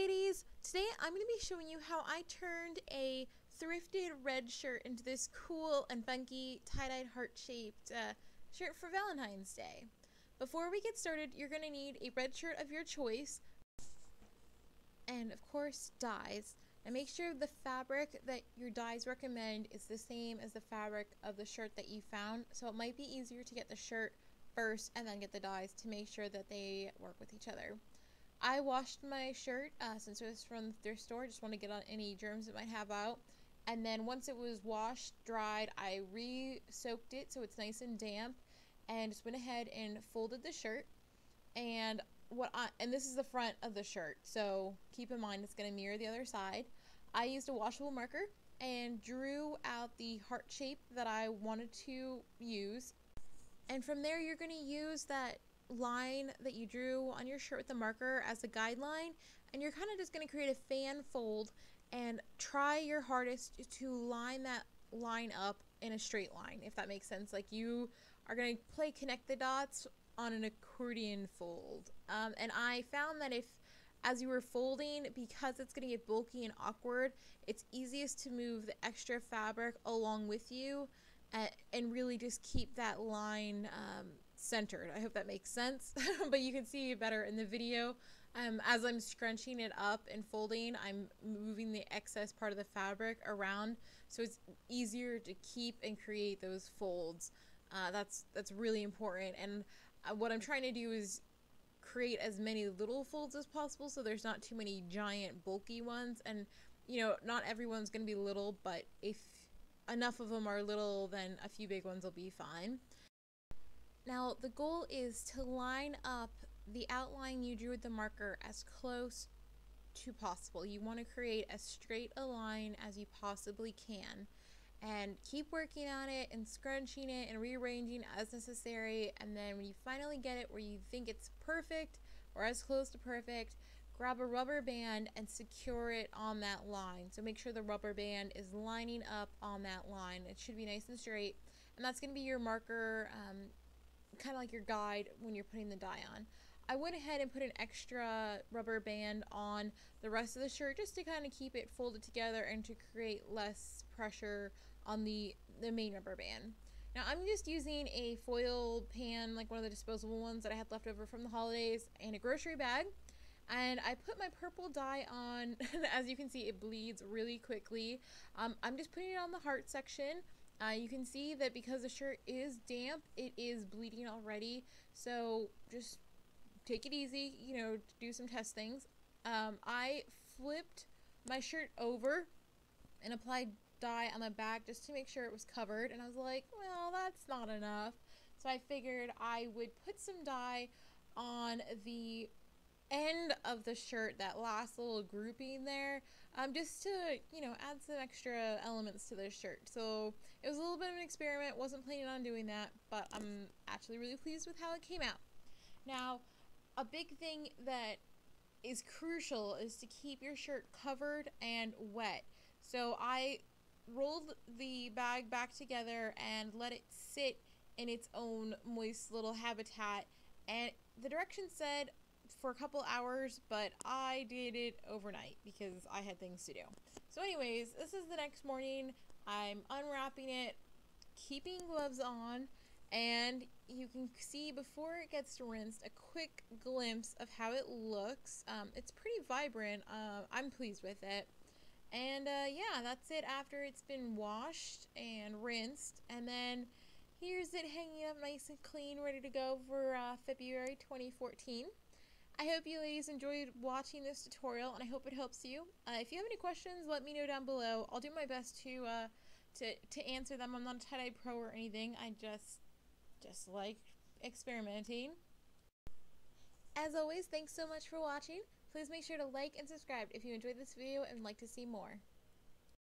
ladies, today I'm going to be showing you how I turned a thrifted red shirt into this cool and funky tie-dyed heart-shaped shirt for Valentine's Day. Before we get started, you're going to need a red shirt of your choice and of course dyes. And make sure the fabric that your dyes recommend is the same as the fabric of the shirt that you found, so it might be easier to get the shirt first and then get the dyes to make sure that they work with each other. I washed my shirt since it was from the thrift store. Just want to get on any germs it might have out. And then once it was washed, dried, I re-soaked it so it's nice and damp, and just went ahead and folded the shirt. And this is the front of the shirt, so keep in mind it's going to mirror the other side. I used a washable marker and drew out the heart shape that I wanted to use. And from there, you're going to use that line that you drew on your shirt with the marker as a guideline, and you're kind of just going to create a fan fold and try your hardest to line that line up in a straight line, if that makes sense. Like you are going to play connect the dots on an accordion fold. And I found that as you were folding, because it's going to get bulky and awkward, it's easiest to move the extra fabric along with you and really just keep that line centered. I hope that makes sense. But you can see it better in the video. As I'm scrunching it up and folding, I'm moving the excess part of the fabric around, so it's easier to keep and create those folds. That's really important. And what I'm trying to do is create as many little folds as possible, so there's not too many giant bulky ones. And not everyone's going to be little, but if enough of them are little, then a few big ones will be fine. Now the goal is to line up the outline you drew with the marker as close to possible. You want to create as straight a line as you possibly can, and keep working on it and scrunching it and rearranging as necessary. And then when you finally get it where you think it's perfect or as close to perfect, grab a rubber band and secure it on that line. So make sure the rubber band is lining up on that line. It should be nice and straight, and that's going to be your marker, kind of like your guide when you're putting the dye on. I went ahead and put an extra rubber band on the rest of the shirt just to kind of keep it folded together and to create less pressure on the main rubber band. Now I'm just using a foil pan, like one of the disposable ones that I had left over from the holidays, and a grocery bag. And I put my purple dye on. As you can see, it bleeds really quickly. I'm just putting it on the heart section. You can see that because the shirt is damp, it is bleeding already. So just take it easy, do some test things. I flipped my shirt over and applied dye on the back just to make sure it was covered. And I was like, well, that's not enough. So I figured I would put some dye on the end of the shirt, that last little grouping there, just to add some extra elements to the shirt. So it was a little bit of an experiment. Wasn't planning on doing that, but I'm actually really pleased with how it came out. Now a big thing that is crucial is to keep your shirt covered and wet. So I rolled the bag back together and let it sit in its own moist little habitat, and the directions said for a couple hours, but I did it overnight because I had things to do. So anyways, this is the next morning. I'm unwrapping it, keeping gloves on, and you can see before it gets rinsed a quick glimpse of how it looks. It's pretty vibrant. I'm pleased with it. And yeah, that's it after it's been washed and rinsed. And then here's it hanging up nice and clean, ready to go for February 2014. I hope you ladies enjoyed watching this tutorial, and I hope it helps you. If you have any questions, let me know down below. I'll do my best to answer them. I'm not a tie-dye pro or anything. I just like experimenting. As always, thanks so much for watching. Please make sure to like and subscribe if you enjoyed this video and would like to see more.